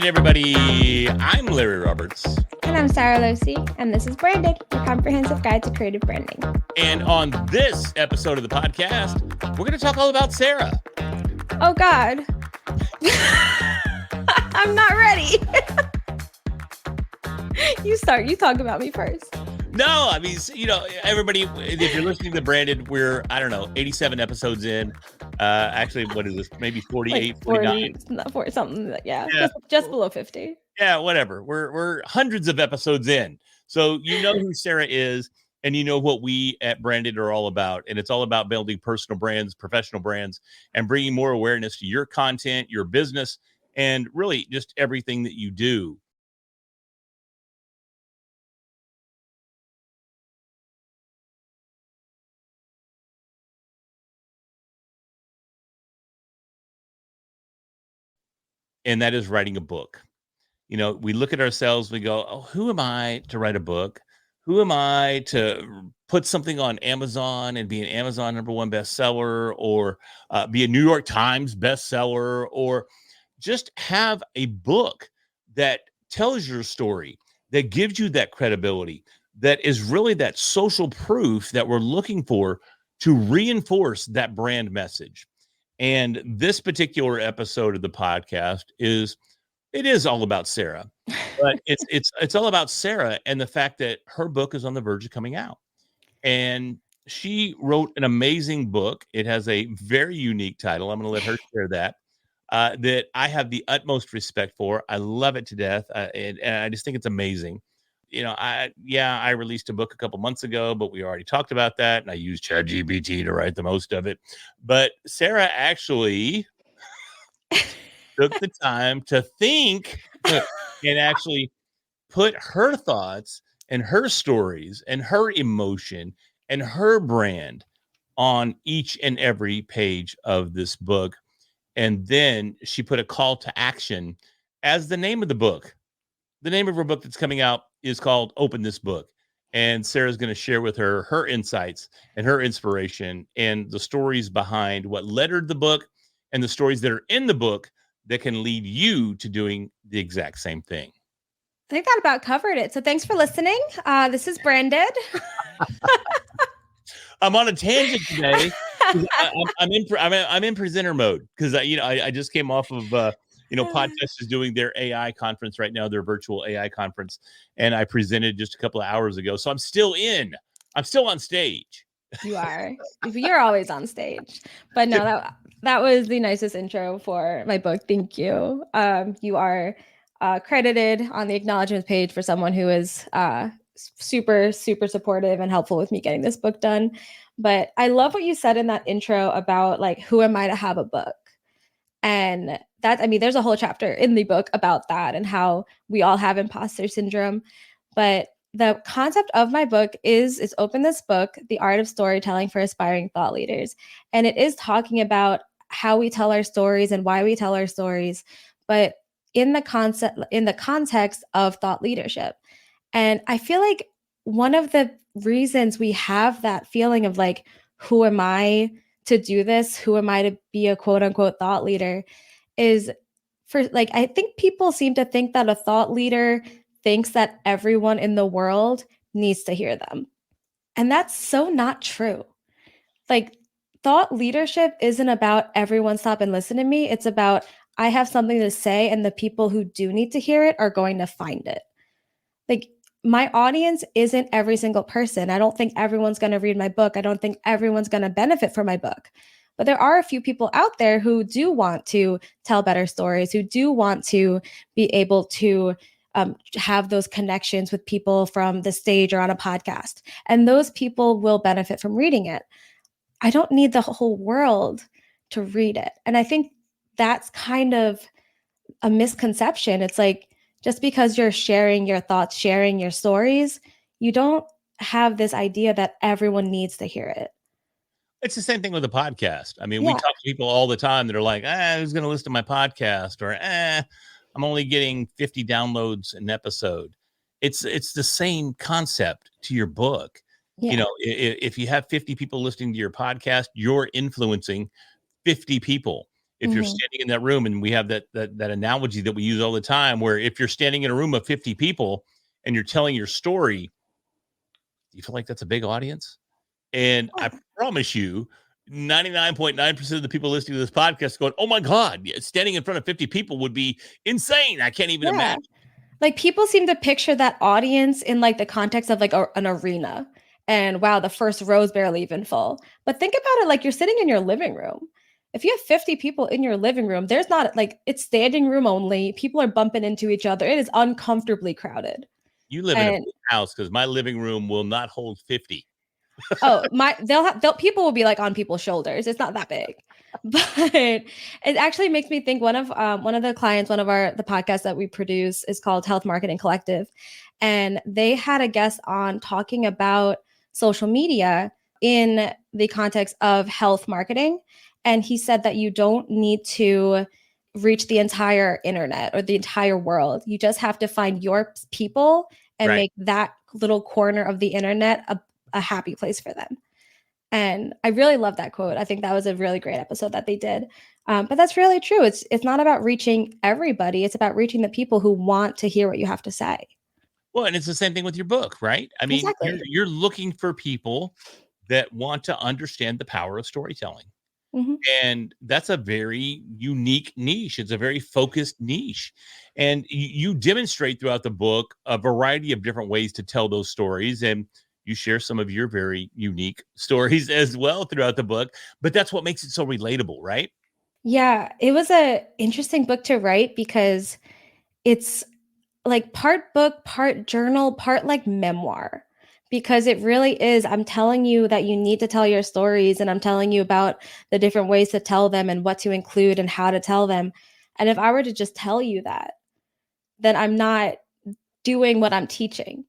right, everybody. I'm Larry Roberts. And I'm Sara, and this is Branded, your comprehensive guide to creative branding. And on this episode of the podcast, we're going to talk all about Sara. Oh, God. I'm not ready. You start. You talk about me first. No, I mean, everybody, if you're listening to Branded, we're, 87 episodes in. Actually, what is this? Maybe 48, 49? Something, yeah. Just below 50. Yeah, whatever. We're hundreds of episodes in. So you know who Sara is, and you know what we at Branded are all about. And it's all about building personal brands, professional brands, and bringing more awareness to your content, your business, and really just everything that you do. And that is writing a book. You know, we look at ourselves, we go, oh, who am I to write a book? Who am I to put something on Amazon and be an Amazon #1 bestseller, or be a New York Times bestseller, or just have a book that tells your story, that gives you that credibility, that is really that social proof that we're looking for to reinforce that brand message. And this particular episode of the podcast is all about Sara, but it's all about Sara and the fact that her book is on the verge of coming out. And she wrote an amazing book. It has a very unique title. I'm going to let her share that. That I have the utmost respect for. I love it to death, and I just think it's amazing. You know, I released a book a couple months ago, but we already talked about that, and I used ChatGPT to write the most of it. But Sara actually took the time to think and actually put her thoughts and her stories and her emotion and her brand on each and every page of this book. And then she put a call to action as the name of the book. The name of her book that's coming out is called Open This Book. And Sara's going to share with her insights and her inspiration and the stories behind what led her to the book and the stories that are in the book that can lead you to doing the exact same thing. I think that about covered it. So thanks for listening. This is Branded. I'm on a tangent today. I'm in presenter mode because I just came off of Podcast is doing their AI conference right now, their virtual AI conference, and I presented just a couple of hours ago. So I'm still on stage. You are. You're always on stage. But no, that was the nicest intro for my book. Thank you. You are credited on the acknowledgement page for someone who is super, super supportive and helpful with me getting this book done. But I love what you said in that intro about like, who am I to have a book? And there's a whole chapter in the book about that and how we all have imposter syndrome. But the concept of my book is Open This Book, The Art of Storytelling for Aspiring Thought Leaders. And it is talking about how we tell our stories and why we tell our stories, but in the context of thought leadership. And I feel like one of the reasons we have that feeling of like, who am I to do this? Who am I to be a quote unquote thought leader? Is for like, I think people seem to think that a thought leader thinks that everyone in the world needs to hear them. And that's so not true. Like, thought leadership isn't about everyone stop and listen to me. It's about I have something to say and the people who do need to hear it are going to find it. Like, my audience isn't every single person. I don't think everyone's going to read my book. I don't think everyone's going to benefit from my book. But there are a few people out there who do want to tell better stories, who do want to be able to have those connections with people from the stage or on a podcast. And those people will benefit from reading it. I don't need the whole world to read it. And I think that's kind of a misconception. It's like, just because you're sharing your thoughts, sharing your stories, you don't have this idea that everyone needs to hear it. It's the same thing with a podcast. I mean, we talk to people all the time that are like, who's going to listen to my podcast? Or, I'm only getting 50 downloads an episode. It's the same concept to your book. Yeah. You know, if you have 50 people listening to your podcast, you're influencing 50 people. If you're standing in that room, and we have that analogy that we use all the time, where if you're standing in a room of 50 people and you're telling your story, do you feel like that's a big audience? And I promise you, 99.9% of the people listening to this podcast going, oh my God, standing in front of 50 people would be insane. I can't even imagine. Like people seem to picture that audience in like the context of like an arena. And wow, the first row is barely even full. But think about it like you're sitting in your living room. If you have 50 people in your living room, there's not like it's standing room only. People are bumping into each other. It is uncomfortably crowded. You live in a big house because my living room will not hold 50. Oh, they'll people will be like on people's shoulders. It's not that big. But it actually makes me think one of the clients, one of the podcasts that we produce is called Health Marketing Collective. And they had a guest on talking about social media in the context of health marketing. And he said that you don't need to reach the entire internet or the entire world. You just have to find your people and make that little corner of the internet a happy place for them. And I really love that quote. I think that was a really great episode that they did. But that's really true. It's not about reaching everybody. It's about reaching the people who want to hear what you have to say. Well, and it's the same thing with your book, right? I mean, exactly. you're looking for people that want to understand the power of storytelling. Mm-hmm. And that's a very unique niche. It's a very focused niche. And you demonstrate throughout the book a variety of different ways to tell those stories. And you share some of your very unique stories as well throughout the book. But that's what makes it so relatable, right? Yeah, it was a interesting book to write because it's like part book, part journal, part like memoir. Because it really is, I'm telling you that you need to tell your stories, and I'm telling you about the different ways to tell them and what to include and how to tell them. And if I were to just tell you that, then I'm not doing what I'm teaching.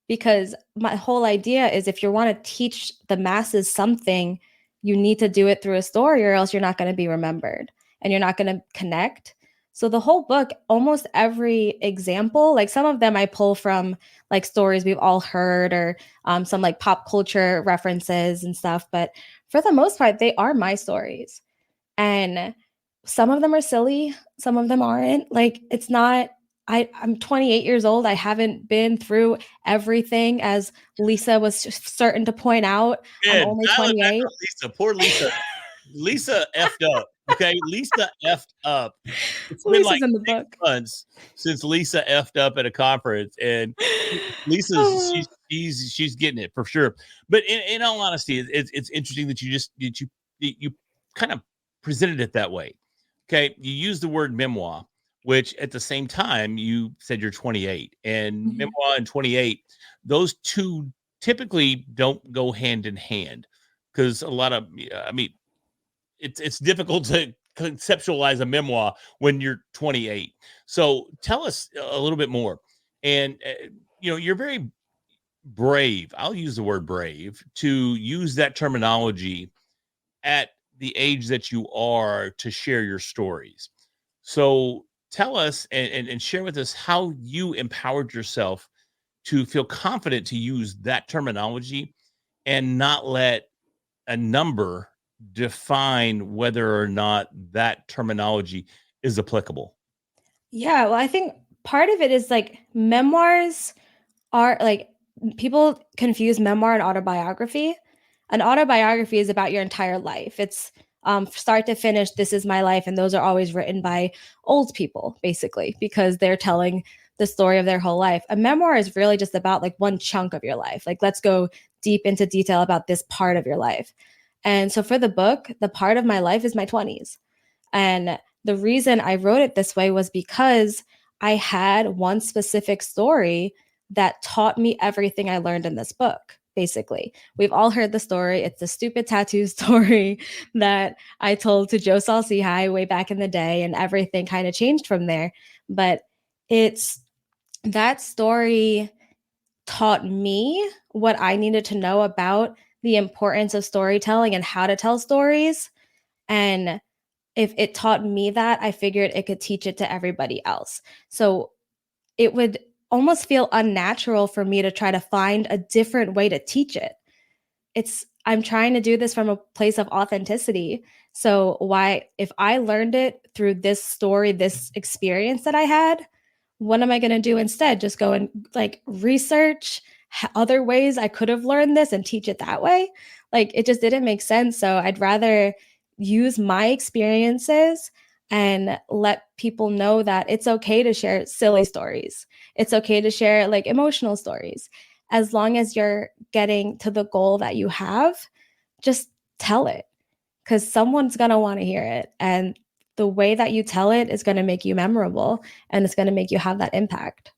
Because my whole idea is if you want to teach the masses something, you need to do it through a story, or else you're not going to be remembered and you're not going to connect. So the whole book, almost every example, like some of them I pull from like stories we've all heard, or some like pop culture references and stuff. But for the most part, they are my stories. And some of them are silly, some of them aren't. Like it's not I'm 28 years old. I haven't been through everything, as Lisa was certain to point out. I'm Man, only dial it back 28. on Lisa. Poor Lisa. Lisa effed up. Okay. Lisa effed up. It's been like Lisa's in the 6 book. months since Lisa effed up at a conference, and Lisa's she's getting it for sure. But in all honesty, it's interesting that you kind of presented it that way. Okay, you use the word memoir, which at the same time you said you're 28, and Mhm. memoir and 28, those two typically don't go hand in hand, because a lot of, I mean, it's difficult to conceptualize a memoir when you're 28. So tell us a little bit more. And you're very brave. I'll use the word brave to use that terminology at the age that you are to share your stories. So tell us and share with us how you empowered yourself to feel confident to use that terminology and not let a number define whether or not that terminology is applicable. Yeah, well, I think part of it is like memoirs are like people confuse memoir and autobiography. An autobiography is about your entire life. It's start to finish, this is my life. And those are always written by old people, basically, because they're telling the story of their whole life. A memoir is really just about like one chunk of your life. Like, let's go deep into detail about this part of your life. And so for the book, the part of my life is my 20s. And the reason I wrote it this way was because I had one specific story that taught me everything I learned in this book. Basically, we've all heard the story. It's the stupid tattoo story that I told to Joe Saul-Sehy way back in the day, and everything kind of changed from there. But it's that story taught me what I needed to know about the importance of storytelling and how to tell stories. And if it taught me that, I figured it could teach it to everybody else. So it would almost feel unnatural for me to try to find a different way to teach it. I'm trying to do this from a place of authenticity. So why, if I learned it through this story, this experience that I had, what am I going to do instead? Just go and like research other ways I could have learned this and teach it that way? Like it just didn't make sense. So I'd rather use my experiences and let people know that it's okay to share silly stories. It's okay to share like emotional stories. As long as you're getting to the goal that you have, just tell it because someone's going to want to hear it. And the way that you tell it is going to make you memorable and it's going to make you have that impact.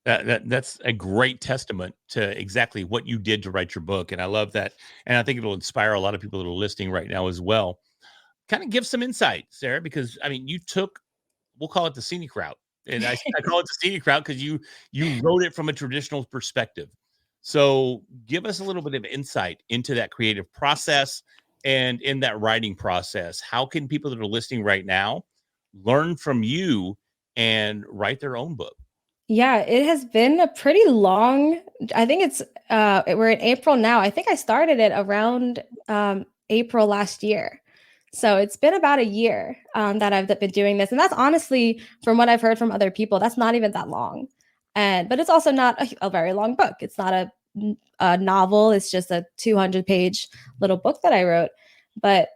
That's a great testament to exactly what you did to write your book. And I love that. And I think it'll inspire a lot of people that are listening right now as well. Kind of give some insight, Sarah, because I mean, you took, we'll call it the scenic route. And I call it the scenic route because you wrote it from a traditional perspective. So give us a little bit of insight into that creative process and in that writing process. How can people that are listening right now learn from you and write their own book? Yeah, it has been a pretty long, I think it's we're in April now. I think I started it around April last year. So it's been about a year that I've been doing this. And that's honestly, from what I've heard from other people, that's not even that long. And but it's also not a very long book. It's not a novel. It's just a 200-page little book that I wrote. But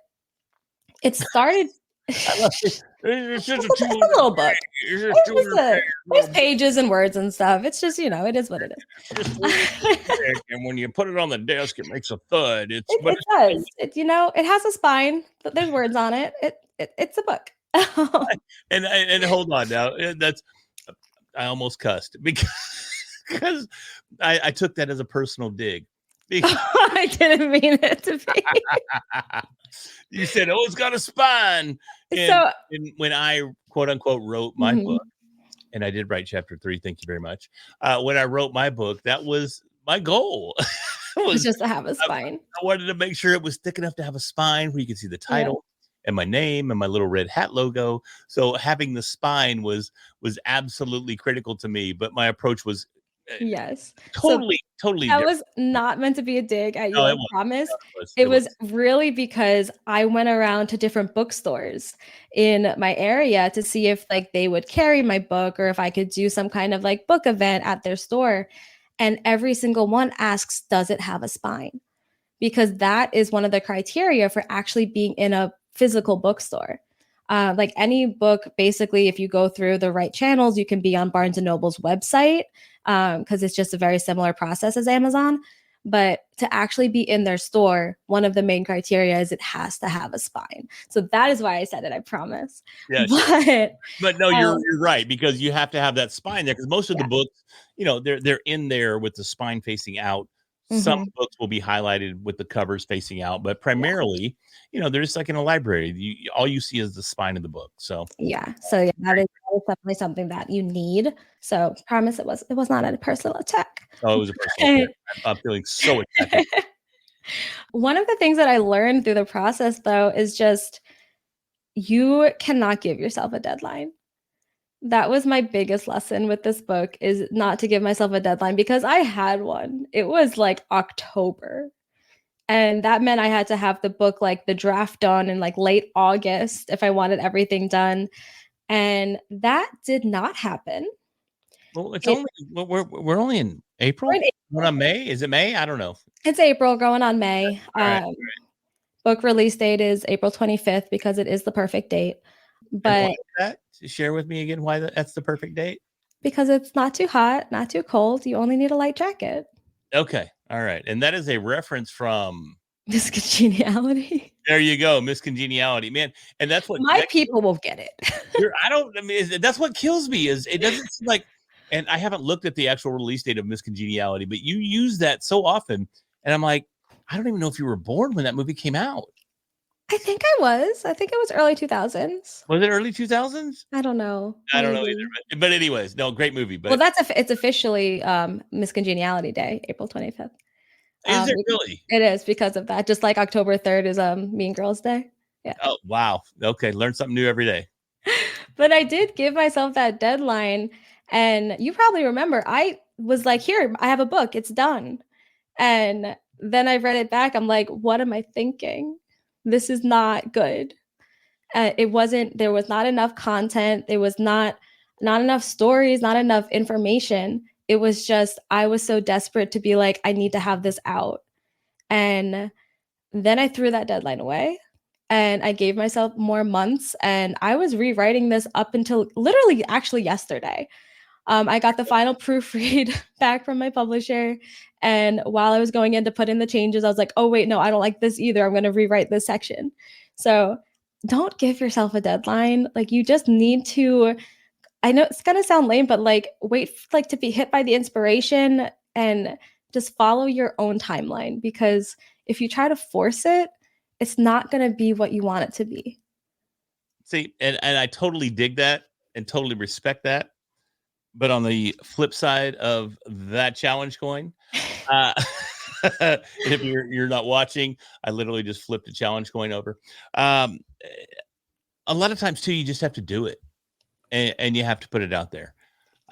it started I love it. It's just a it's a 200 little book. it's just It's just 200 a, page there's little book. pages and words and stuff. It's just, it is what it Just is. 3 inches thick, and when you put it on the desk, it makes a thud. It does. It has a spine, but there's words on it. It's a book. and hold on now. That's I almost cussed because I took that as a personal dig. I didn't mean it to be. You said, "Oh, it's got a spine," and, So, and when I quote unquote wrote my book, and I did write chapter 3. Thank you very much. When I wrote my book, that was my goal. it's was just to have a spine. I wanted to make sure it was thick enough to have a spine where you could see the Yeah. title and my name and my little red hat logo. So having the spine was absolutely critical to me. But my approach was Yes. So totally that different. was not meant to be a dig at you, No, I it was. promise. It was. It It was was. really because I went around to different bookstores in my area to see if like they would carry my book or if I could do some kind of like book event at their store. And every single one asks, does it have a spine? Because that is one of the criteria for actually being in a physical bookstore. Like any book, basically, if you go through the right channels, you can be on Barnes and Noble's website because it's just a very similar process as Amazon. But to actually be in their store, one of the main criteria is it has to have a spine. So that is why I said it, I promise. Yeah, sure. But no, Um, you're right because you have to have that spine there because most of the yeah. books, they're in there with the spine facing out. Some Mhm. books will be highlighted with the covers facing out, but Yeah. primarily, they're just like in a library. All you see is the spine of the book. So Yeah. So yeah, that is definitely something that you need. So promise it was not a personal attack. oh, it was a personal attack. I'm feeling so attacked. One of the things that I learned through the process though is just you cannot give yourself a deadline. That was my biggest lesson with this book is not to give myself a deadline because I had one. It was like October. And that meant I had to have the book like the draft done in like late August if I wanted everything done. And that did not happen. Well, it's It, only we're only in April. We're not May. Is it May? I don't know. it's April, going on May. All right. Book release date is April 25th because it is the perfect date. And why But is that? Share with me again why that's the perfect date. because it's not too hot, not too cold, you only need a light jacket. Okay. All right. And that is a reference from This congeniality. there you go, Miss Congeniality, man. And that's what My people will get it. I mean, that's what kills me is it doesn't seem like, and I haven't looked at the actual release date of Miss Congeniality, but you use that so often. And I'm like, I don't even know if you were born when that movie came out. I think I was. I think it was early 2000s. Was it early 2000s? I don't know. I don't know Maybe. either. But anyways, no, great movie. Well, But it's officially Miss Congeniality Day, April 25th. is it really? It is because of that. Just like October 3rd is Mean Girls Day. Yeah. Oh, wow. Okay. Learn something new every day. But I did give myself that deadline. And you probably remember, I was like, here, I have a book, it's done. And then I read it back. I'm like, what am I thinking? This is not good. It wasn't, there was not enough content. There was not enough stories, not enough information. It was just, I was so desperate to be like, I need to have this out. And then I threw that deadline away and I gave myself more months. And I was rewriting this up until literally actually yesterday. I got the final proofread back from my publisher. And while I was going in to put in the changes, I was like, oh, wait, no, I don't like this either. I'm going to rewrite this section. So don't give yourself a deadline. Like, you just need to, I know it's going to sound lame, but like, wait, like to be hit by the inspiration and just follow your own timeline. Because if you try to force it, it's not going to be what you want it to be. See, and I totally dig that and totally respect that. But on the flip side of that challenge coin, uh, if you're not watching, I literally just flipped a challenge coin over. A lot of times too, you just have to do it, and you have to put it out there.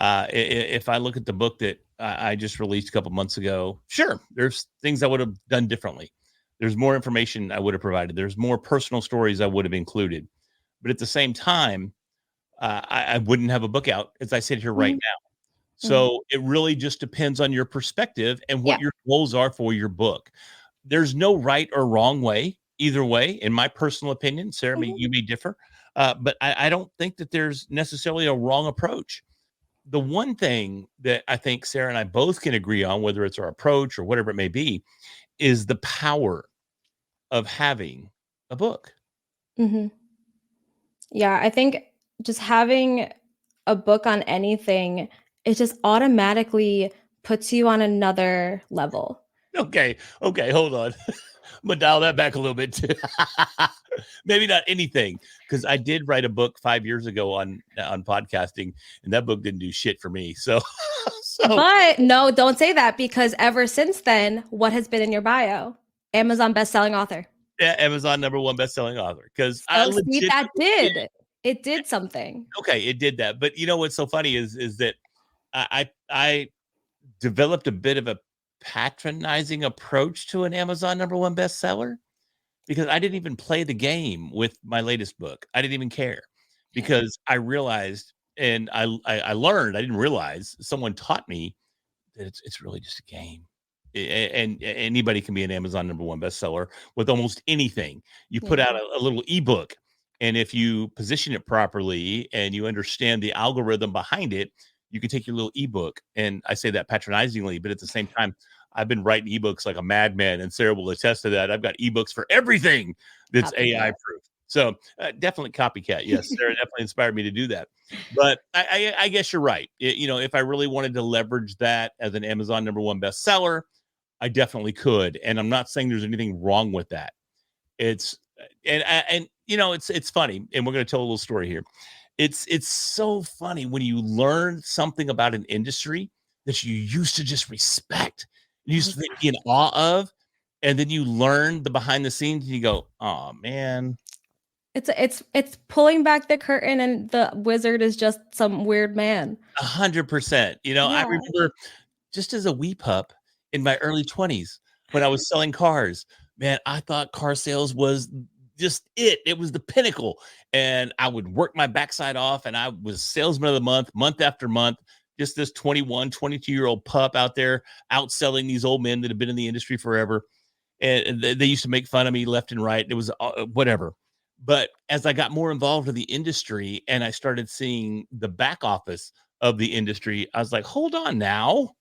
If I look at the book that I just released a couple months ago, sure, there's things I would have done differently. There's more information I would have provided. There's more personal stories I would have included. But at the same time, I wouldn't have a book out as I sit here right Mhm. now. Mhm. So it really just depends on your perspective and what Yeah. your goals are for your book. There's no right or wrong way, either way, in my personal opinion. Sarah, Mhm. you may differ, but I don't think that there's necessarily a wrong approach. The one thing that I think Sarah and I both can agree on, whether it's our approach or whatever it may be, is the power of having a book. Mhm. Yeah, I think just having a book on anything, it just automatically puts you on another level. Okay, hold on. I'm gonna dial that back a little bit too. Maybe not anything, because I did write a book 5 years ago on podcasting, and that book didn't do shit for me. So, so But no, don't say that because ever since then, what has been in your bio? Amazon bestselling author. yeah, Amazon #1 best-selling author. Because I So see, that legitimately did. did. It did something. Okay, it did that. But you know what's so funny is that I developed a bit of a patronizing approach to an Amazon #1 bestseller, because I didn't even play the game with my latest book. I didn't even care, Okay. because I realized, and I learned, I didn't realize, someone taught me that it's really just a game. And anybody can be an Amazon #1 bestseller with almost anything. You put Yeah. out a little ebook, and if you position it properly and you understand the algorithm behind it, you can take your little ebook. And I say that patronizingly, but at the same time, I've been writing ebooks like a madman, and Sarah will attest to that. I've got ebooks for everything that's AI Copycat. proof. So definitely copycat. Yes, Sarah definitely inspired me to do that. But I guess you're right. If I really wanted to leverage that as an Amazon #1 bestseller, I definitely could. And I'm not saying there's anything wrong with that. It's and it's funny, and we're going to tell a little story here. It's so funny when you learn something about an industry that you used to just respect, you used to be in awe of, and then you learn the behind the scenes, and you go, "Oh man." It's pulling back the curtain and the wizard is just some weird man. 100%. I Yeah. remember just as a wee pup in my early 20s when I was selling cars, man, I thought car sales was just it. It was the pinnacle. And I would work my backside off, and I was salesman of the month after month. Just this 21, 22-year-old pup out there outselling these old men that have been in the industry forever. And they used to make fun of me left and right. It was whatever. But as I got more involved in the industry and I started seeing the back office of the industry, I was like, hold on now.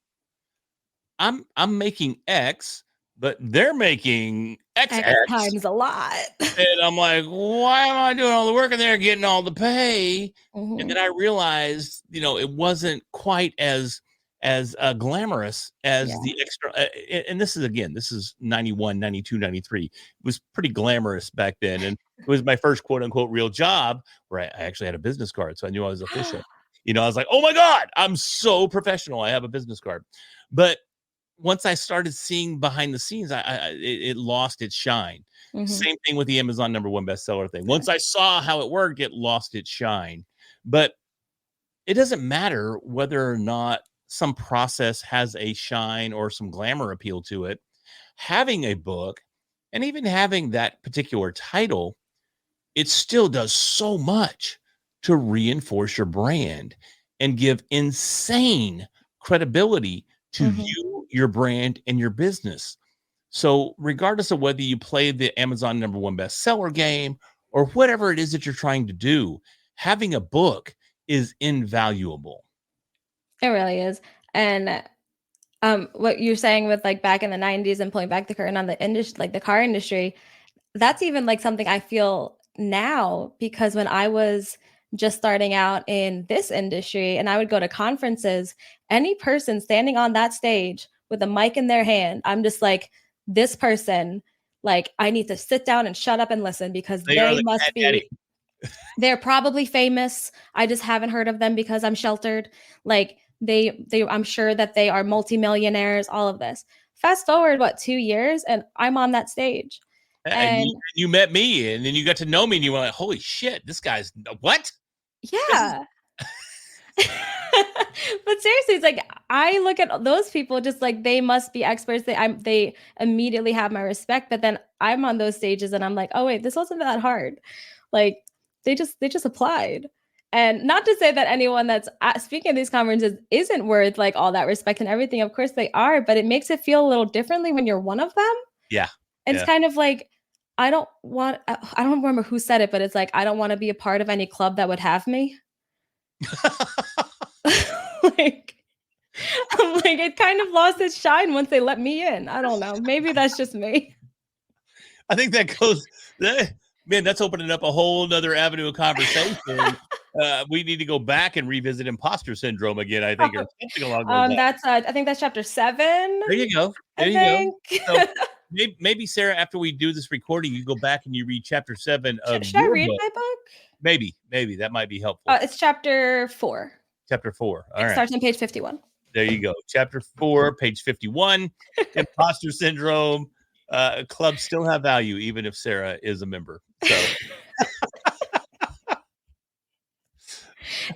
I'm making X, but they're making X XX. times a lot. And I'm like, why am I doing all the work and they're getting all the pay? And Mhm. then I realized, it wasn't quite as glamorous as Yeah. the extra. And this is 91, 92, 93. It was pretty glamorous back then. And it was my first quote unquote real job where I actually had a business card. So I knew I was official. I was like, oh my God, I'm so professional. I have a business card. But once I started seeing behind the scenes, it lost its shine. Mhm. Same thing with the Amazon #1 bestseller thing. Yeah. Once I saw how it worked, it lost its shine. But it doesn't matter whether or not some process has a shine or some glamour appeal to it, having a book and even having that particular title, it still does so much to reinforce your brand and give insane credibility to you, your brand, and your business. So, regardless of whether you play the Amazon #1 bestseller game or whatever it is that you're trying to do, having a book is invaluable. It really is. And what you're saying with like back in the 90s and pulling back the curtain on the industry, like the car industry, that's even like something I feel now, because when I was just starting out in this industry and I would go to conferences, any person standing on that stage with a mic in their hand, I'm just like, this person, like, I need to sit down and shut up and listen, because They are they the must cat daddy. be, they're probably famous. I just haven't heard of them because I'm sheltered. Like, I'm sure that they are multimillionaires, all of this. Fast forward, what, 2 years, and I'm on that stage. And And you met me, and then you got to know me, and you were like, "Holy shit, this guy's what?" This is yeah. But seriously, it's like I look at those people just like they must be experts. They immediately have my respect. But then I'm on those stages and I'm like, oh wait, this wasn't that hard. Like they just applied. And not to say that anyone that's speaking at these conferences isn't worth like all that respect and everything. Of course they are, but it makes it feel a little differently when you're one of them. yeah, And it's yeah. kind of like I don't remember who said it, but it's like I don't want to be a part of any club that would have me. Like I'm like, it kind of lost its shine once they let me in. I don't know. Maybe that's just me. I think that goes, man, that's opening up a whole nother avenue of conversation. We need to go back and revisit imposter syndrome again, I think, or something along those lines. That's I think that's chapter 7. There you go. There I you go. think. So maybe Sarah, after we do this recording, you go back and you read chapter 7 of Should I your read book. my book? Maybe that might be helpful. It's chapter 4. Chapter 4. All It right. starts on page 51. There you go. Chapter 4, page 51. Imposter syndrome. Clubs still have value, even if Sarah is a member. So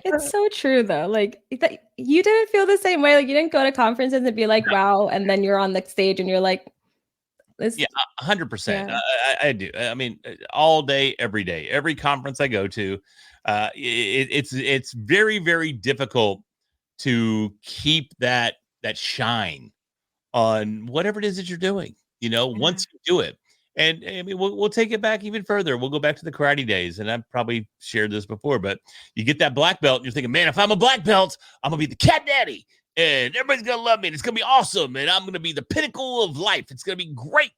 It's so true though. Like you didn't feel the same way. Like you didn't go to conferences and be like, wow, and then you're on the stage and you're like, this. yeah, 100%. Yeah. I do. I mean, all day, every day, every conference I go to, it's very, very difficult to keep that shine on whatever it is that you're doing. Once you do it, and I mean, we'll take it back even further. We'll go back to the karate days, and I've probably shared this before, but you get that black belt, and you're thinking, man, if I'm a black belt, I'm gonna be the cat daddy, and everybody's gonna love me, and it's gonna be awesome, and I'm gonna be the pinnacle of life. It's gonna be great.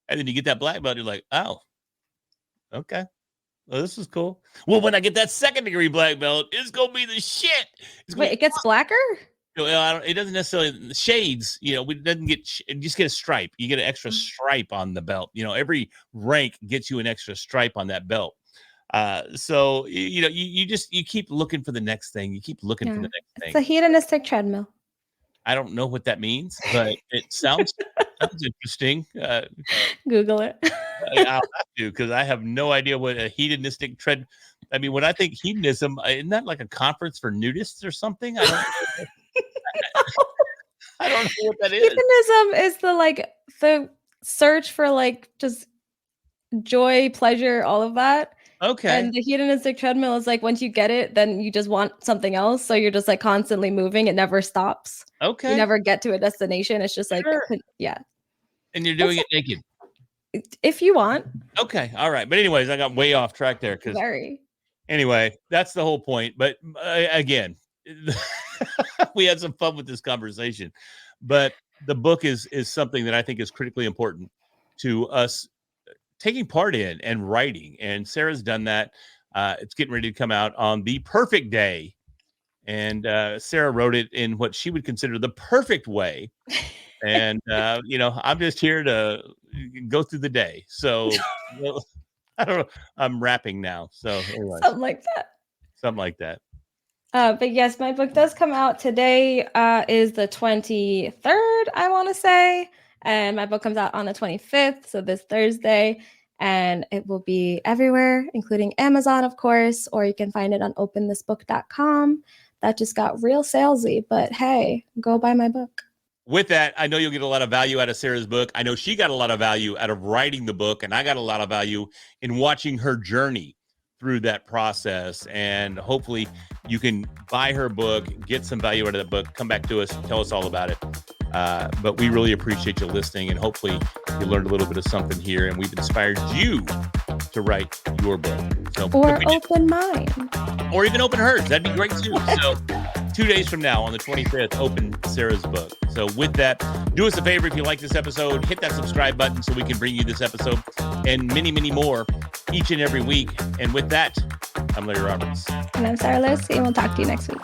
And then you get that black belt, you're like, oh, okay. Well, this is cool. Well, when I get that second degree black belt, it's gonna be the shit. Wait, it gets blacker? It doesn't necessarily shades. It doesn't get. You just get a stripe. You get an extra stripe on the belt. Every rank gets you an extra stripe on that belt. So you keep looking for the next thing. You keep looking for the next thing. It's a hedonistic treadmill. I don't know what that means, but it sounds interesting. Google it. I'll have to, because I have no idea what a hedonistic tread. I mean, when I think hedonism, isn't that like a conference for nudists or something? I don't know what that is. Hedonism is the search for like just joy, pleasure, all of that. Okay. And the hedonistic treadmill is like once you get it, then you just want something else. So you're just like constantly moving. It never stops. Okay. You never get to a destination. It's just like, yeah. And you're doing it naked. If you want. Okay. All right. But anyways, I got way off track there. Anyway, that's the whole point. But again, we had some fun with this conversation. But the book is something that I think is critically important to us taking part in and writing. And Sarah's done that. It's getting ready to come out on the perfect day. And Sarah wrote it in what she would consider the perfect way. And, I'm just here to go through the day. So I don't know. I'm rapping now. So anyways, something like that. But yes, my book does come out today. Is the 23rd, I want to say. And my book comes out on the 25th. So this Thursday. And it will be everywhere, including Amazon, of course, or you can find it on openthisbook.com. that just got real salesy. But hey, go buy my book. With that, I know you'll get a lot of value out of Sara's book. I know she got a lot of value out of writing the book, and I got a lot of value in watching her journey through that process. And hopefully you can buy her book, get some value out of that book, come back to us, tell us all about it. But we really appreciate you listening, and hopefully you learned a little bit of something here, and we've inspired you to write your book. So, or open mine. Or even open hers. That'd be great too. So 2 days from now on the 25th, open Sara's book. So with that, do us a favor. If you like this episode, hit that subscribe button so we can bring you this episode and many, many more each and every week. And with that, I'm Larry Roberts. And I'm Sara Lewis, and we'll talk to you next week.